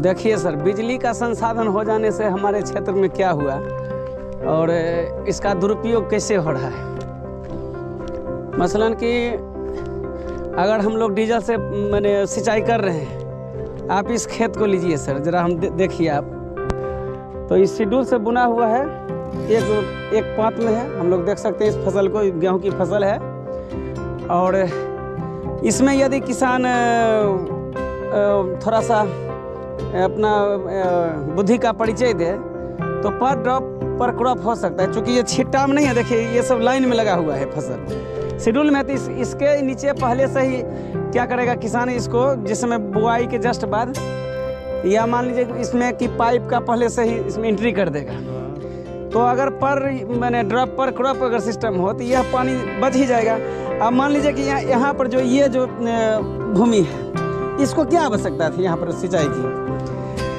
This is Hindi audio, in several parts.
देखिए सर, बिजली का संसाधन हो जाने से हमारे क्षेत्र में क्या हुआ और इसका दुरुपयोग कैसे हो रहा है। मसलन कि अगर हम लोग डीजल से मैंने सिंचाई कर रहे हैं, आप इस खेत को लीजिए सर, ज़रा हम देखिए आप, तो इस शेड्यूल से बुना हुआ है, एक पात में है, हम लोग देख सकते हैं इस फसल को, गेहूं की फसल है। और इसमें यदि किसान थोड़ा सा अपना बुद्धि का परिचय दे तो पर ड्रॉप पर क्रॉप हो सकता है, क्योंकि ये छिट्टा में नहीं है। देखिए ये सब लाइन में लगा हुआ है फसल शेड्यूल में, तो इसके नीचे पहले से ही क्या करेगा किसान, इसको जिसमें बुआई के जस्ट बाद, या मान लीजिए इसमें कि पाइप का पहले से ही इसमें एंट्री कर देगा। तो अगर पर मैंने ड्रॉप पर क्रॉप अगर सिस्टम हो तो यह पानी बच ही जाएगा। अब मान लीजिए कि यहाँ पर जो ये जो भूमि है, इसको क्या आवश्यकता थी यहाँ पर सिंचाई की,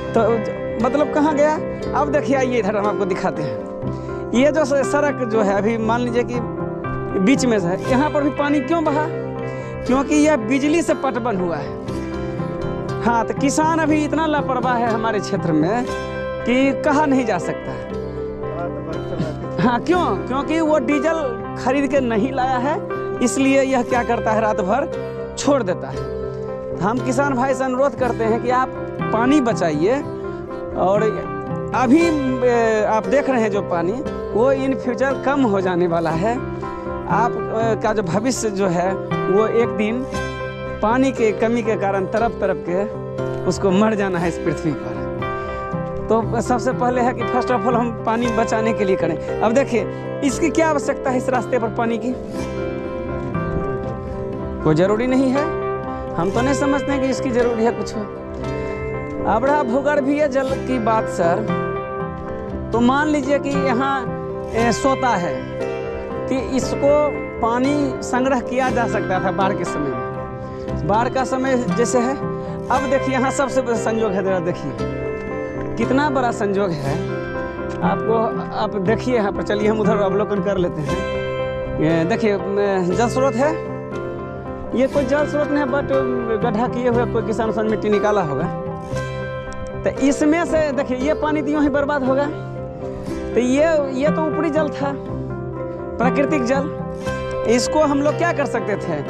तो मतलब कहाँ गया। अब देखिए आइए इधर हम आपको दिखाते हैं। ये जो सड़क जो है अभी मान लीजिए कि बीच में है, यहाँ पर भी पानी क्यों बहा, क्योंकि यह बिजली से पटवन हुआ है। हाँ, तो किसान अभी इतना लापरवाह है हमारे क्षेत्र में कि कहा नहीं जा सकता। हाँ, क्यों? क्योंकि वो डीजल खरीद के नहीं लाया है, इसलिए यह क्या करता है, रात भर छोड़ देता है। हम किसान भाई से अनुरोध करते हैं कि आप पानी बचाइए, और अभी आप देख रहे हैं जो पानी, वो इन फ्यूचर कम हो जाने वाला है। आप का जो भविष्य जो है वो एक दिन पानी के कमी के कारण तरफ के उसको मर जाना है इस पृथ्वी पर। तो सबसे पहले है कि फर्स्ट ऑफ ऑल हम पानी बचाने के लिए करें। अब देखिए इसकी क्या आवश्यकता है, इस रास्ते पर पानी की कोई ज़रूरी नहीं है, हम तो नहीं समझते हैं कि इसकी ज़रूरी है कुछ। अब रहा भूगर्भीय जल की बात सर, तो मान लीजिए कि यहाँ सोता है कि इसको पानी संग्रह किया जा सकता था बाढ़ के समय में, बाढ़ का समय जैसे है। अब देखिए यहाँ सबसे बड़ा संयोग है, जरा देखिए कितना बड़ा संयोग है आपको, आप देखिए यहाँ पर। चलिए हम उधर अवलोकन कर लेते हैं। ये देखिए जल स्रोत है, ये कोई जल स्रोत नहीं है, बट गड्ढा किए हुए कोई किसान उसमें मिट्टी निकाला होगा। तो इसमें से देखिए ये पानी तो यूँ ही बर्बाद होगा। तो ये तो ऊपरी जल था, प्राकृतिक जल, इसको हम लोग क्या कर सकते थे,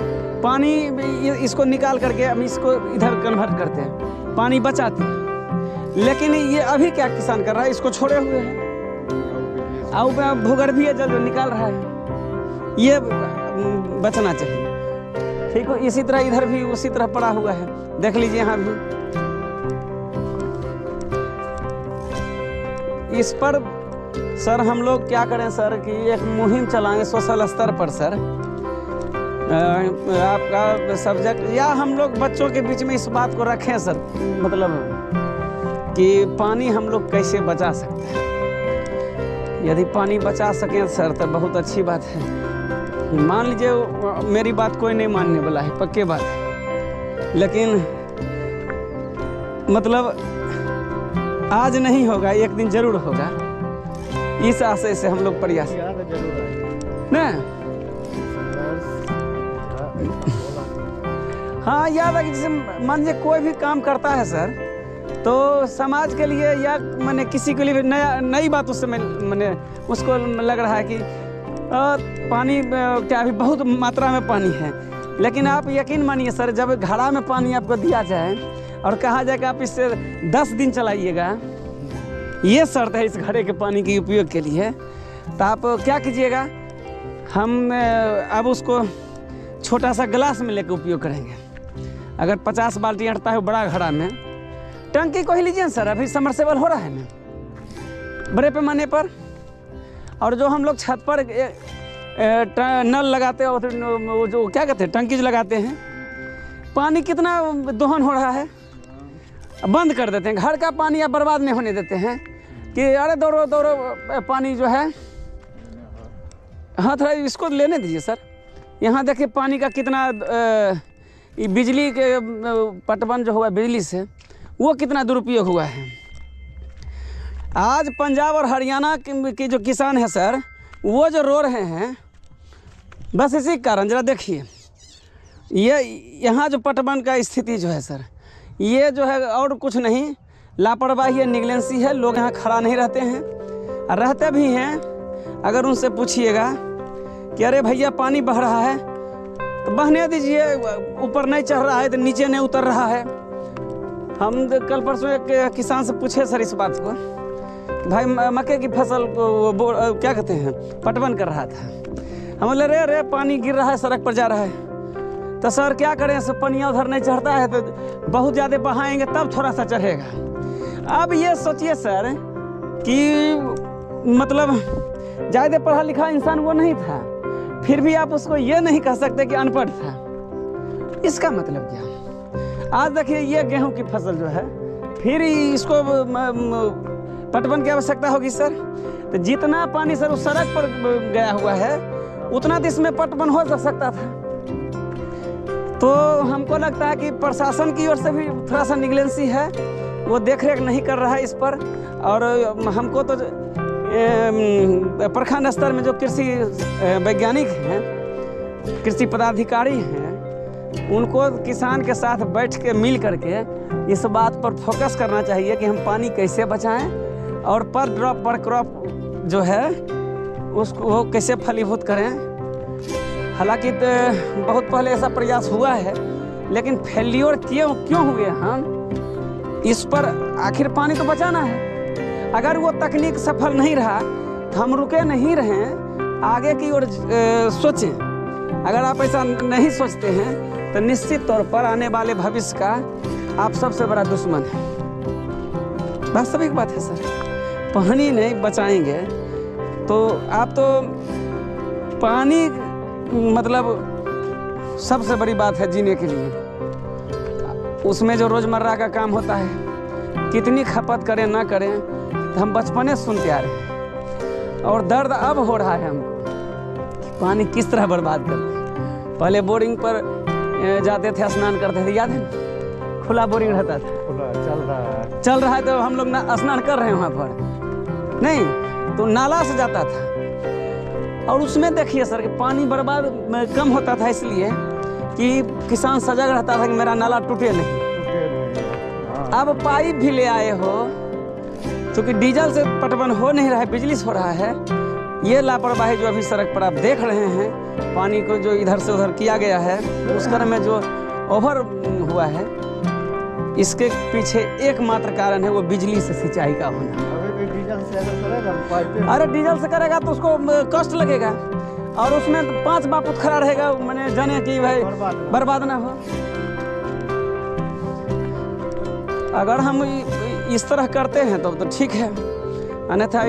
पानी इसको निकाल करके हम इसको इधर कन्वर्ट करते हैं, पानी बचाते हैं। लेकिन ये अभी क्या किसान कर रहा है, इसको छोड़े हुए है, और भूगर्भीय जल जो निकाल रहा है, ये बचना चाहिए। ठीक हो, इसी तरह इधर भी उसी तरह पड़ा हुआ है, देख लीजिए यहाँ भी। इस पर सर हम लोग क्या करें सर कि एक मुहिम चलाएं सोशल स्तर पर सर, आपका सब्जेक्ट, या हम लोग बच्चों के बीच में इस बात को रखें सर, मतलब कि पानी हम लोग कैसे बचा सकते हैं। यदि पानी बचा सकें सर तो बहुत अच्छी बात है। मान लीजिए मेरी बात कोई नहीं मानने वाला है, पक्के बात है, लेकिन मतलब आज नहीं होगा, एक दिन जरूर होगा, इस आशय से हम लोग प्रयास ना। हाँ, याद है कि जैसे मान लीजिए कोई भी काम करता है सर, तो समाज के लिए या मैंने किसी के लिए नई बात उस समय मैंने उसको लग रहा है कि पानी क्या अभी बहुत मात्रा में पानी है, लेकिन आप यकीन मानिए सर, जब घड़ा में पानी आपको दिया जाए और कहा जाए कि आप इससे 10 दिन चलाइएगा, ये शर्त है इस घड़े के पानी के उपयोग के लिए, तो आप क्या कीजिएगा, हम अब उसको छोटा सा गिलास में लेकर उपयोग करेंगे। अगर 50 बाल्टी अटता है बड़ा घड़ा में, टंकी को ही लीजिए सर, अभी समरसेबल हो रहा है ना बड़े पैमाने पर, और जो हम लोग छत पर नल लगाते हैं, वो जो क्या कहते हैं टंकी जो लगाते हैं, पानी कितना दोहन हो रहा है, बंद कर देते हैं। घर का पानी आप बर्बाद नहीं होने देते हैं कि अरे दौड़ो दौड़ो पानी जो है। हाँ, थोड़ा इसको लेने दीजिए सर। यहाँ देखिए पानी का कितना बिजली के पटवन जो हुआ बिजली से, वो कितना दुरुपयोग हुआ है। आज पंजाब और हरियाणा के जो किसान हैं सर, वो जो रो रहे हैं, बस इसी कारण जरा देखिए, ये यहाँ जो पटवन का स्थिति जो है सर, ये जो है और कुछ नहीं, लापरवाही है, निगलेंसी है। लोग यहाँ खड़ा नहीं रहते हैं, और रहते भी हैं अगर उनसे पूछिएगा कि अरे भैया पानी बह रहा है तो बहने दीजिए, ऊपर नहीं चढ़ रहा है तो नीचे नहीं उतर रहा है। हम कल परसों एक किसान से पूछे सर इस बात को, भाई मक्के की फसल को क्या कहते हैं पटवन कर रहा था। हम बोले रे पानी गिर रहा है, सड़क पर जा रहा है। तो सर क्या करें, सब पनिया उधर नहीं चढ़ता है तो बहुत ज़्यादा बहाएंगे तब थोड़ा सा चढ़ेगा। अब ये सोचिए सर कि मतलब ज़्यादा पढ़ा लिखा इंसान वो नहीं था, फिर भी आप उसको ये नहीं कह सकते कि अनपढ़ था। इसका मतलब क्या? आज देखिए ये गेहूं की फसल जो है, फिर इसको पटवन की आवश्यकता होगी सर। तो जितना पानी सर उस सड़क पर गया हुआ है उतना तो इसमें पटवन हो सकता था। तो हमको लगता है कि प्रशासन की ओर से भी थोड़ा सा निगलेंसी है, वो देखरेख नहीं कर रहा है इस पर। और हमको तो प्रखंड स्तर में जो कृषि वैज्ञानिक हैं, कृषि पदाधिकारी हैं, उनको किसान के साथ बैठ के मिल करके इस बात पर फोकस करना चाहिए कि हम पानी कैसे बचाएं और पर ड्रॉप पर क्रॉप जो है उसको कैसे फलीभूत करें। हालांकि बहुत पहले ऐसा प्रयास हुआ है, लेकिन फेल्योर क्यों हुए हम, इस पर आखिर पानी तो बचाना है। अगर वो तकनीक सफल नहीं रहा तो हम रुके नहीं रहें, आगे की ओर सोचें। अगर आप ऐसा नहीं सोचते हैं तो निश्चित तौर पर आने वाले भविष्य का आप सबसे बड़ा दुश्मन है। वास्तविक बात है सर, पानी नहीं बचाएंगे तो आप तो पानी मतलब सबसे बड़ी बात है जीने के लिए। उसमें जो रोज़मर्रा का काम होता है, कितनी खपत करें ना करें, तो हम बचपने से सुनते आ रहे हैं। और दर्द अब हो रहा है हमको कि पानी किस तरह बर्बाद करते हैं। पहले बोरिंग पर जाते थे, स्नान करते थे, याद है? खुला बोरिंग रहता था, चल रहा है तो हम लोग स्नान कर रहे हैं वहाँ पर, नहीं तो नाला से जाता था। और उसमें देखिए सर कि पानी बर्बाद कम होता था इसलिए कि किसान सजग रहता था कि मेरा नाला टूटे नहीं। अब पाइप भी ले आए हो, क्योंकि डीजल से पटवन हो नहीं रहा है, बिजली से हो रहा है। ये लापरवाही जो अभी सड़क पर आप देख रहे हैं, पानी को जो इधर से उधर किया गया है, उस क्रम में जो ओवर हुआ है, इसके पीछे एकमात्र कारण है वो बिजली से सिंचाई का होना। अरे डीजल से करेगा तो उसको कष्ट लगेगा, और उसमें 5 बापुत खड़ा रहेगा, मैंने जाने कि भाई बर्बाद ना हो। अगर हम इस तरह करते हैं तो ठीक है, अन्यथा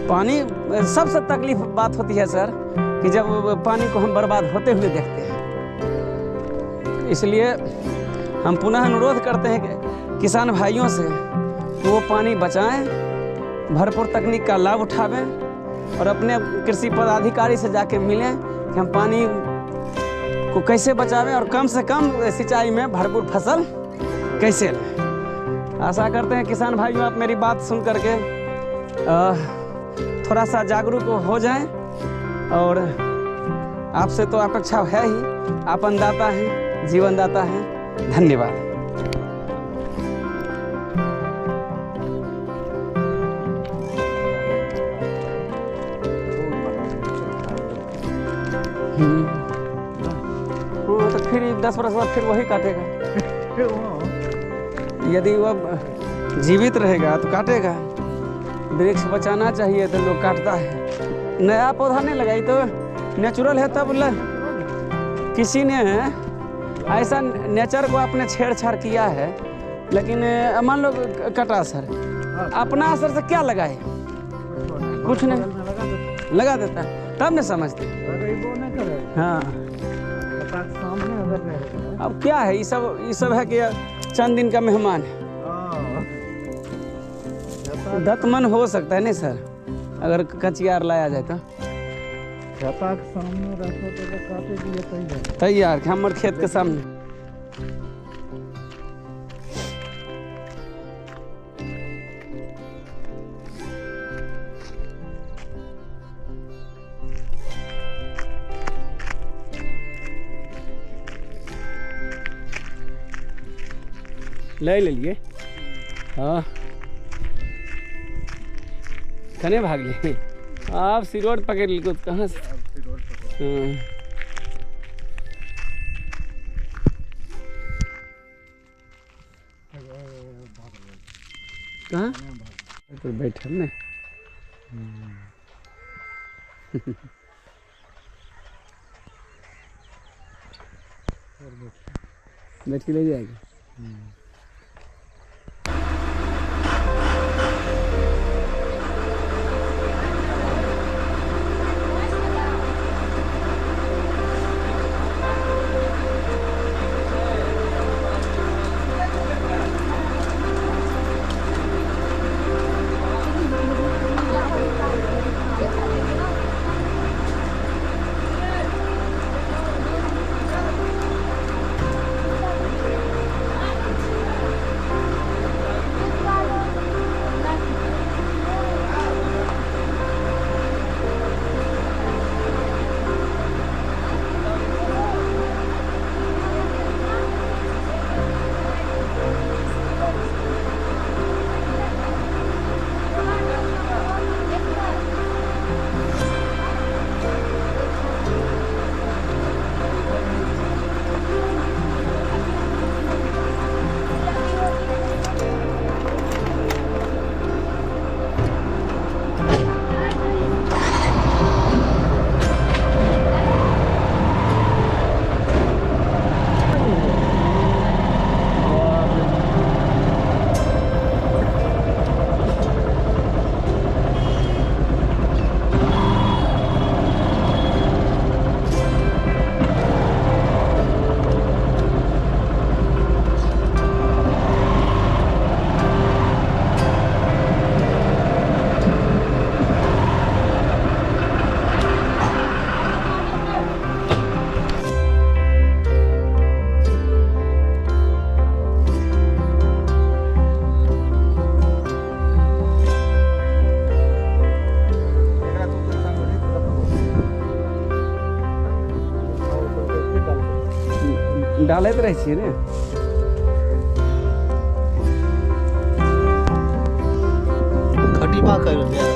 पानी सबसे तकलीफ बात होती है सर कि जब पानी को हम बर्बाद होते हुए देखते हैं। इसलिए हम पुनः अनुरोध करते हैं कि किसान भाइयों से वो पानी बचाएं, भरपूर तकनीक का लाभ उठावें और अपने कृषि पदाधिकारी से जाके मिलें कि हम पानी को कैसे बचावें और कम से कम सिंचाई में भरपूर फसल कैसे लें। आशा करते हैं किसान भाइयों आप मेरी बात सुन करके थोड़ा सा जागरूक हो जाएं, और आपसे तो अपेक्षा है ही, आप अन्नदाता हैं, जीवनदाता हैं। धन्यवाद। तो फिर 10 वर्ष बाद फिर वही काटेगा। यदि वह जीवित रहेगा तो काटेगा। वृक्ष बचाना चाहिए तो लोग काटता है। नया पौधा नहीं लगाई तो नेचुरल है, तब किसी ने ऐसा नेचर को अपने छेड़छाड़ किया है। लेकिन मान लो कटा सर, अपना असर से क्या लगाए, कुछ नहीं लगा देता, तब नहीं समझते। हाँ अब क्या है, ये सब है कि चंद दिन का मेहमान है। दत्तमन हो सकता है नहीं सर, अगर कचियार लाया जाए तो तैयार हमर खेत के सामने। ले लिए हाँ कने भाग ले आप सिरोड पकड़ ली कुछ कहाँ से। हाँ कहाँ तो बैठल ने बैठ के ले जाएगा। डालैत रहै छियै ने खटीमा कर दिया।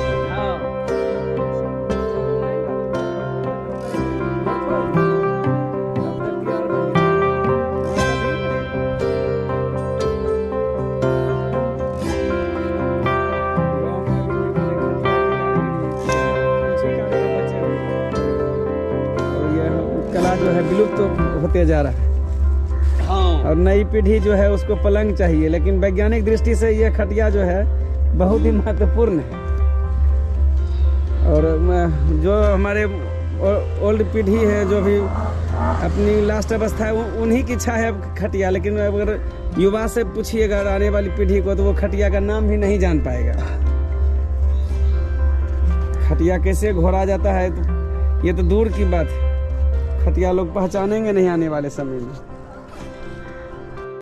कला जो है विलुप्त होते जा रहा है। और नई पीढ़ी जो है उसको पलंग चाहिए, लेकिन वैज्ञानिक दृष्टि से ये खटिया जो है बहुत ही महत्वपूर्ण है। और जो हमारे ओल्ड पीढ़ी है जो भी अपनी लास्ट अवस्था है उन्हीं की इच्छा है खटिया, लेकिन अगर युवा से पूछिएगा आने वाली पीढ़ी को तो वो खटिया का नाम भी नहीं जान पाएगा। खटिया कैसे घोड़ा जाता है तो ये तो दूर की बात है, खटिया लोग पहचानेंगे नहीं आने वाले समय में।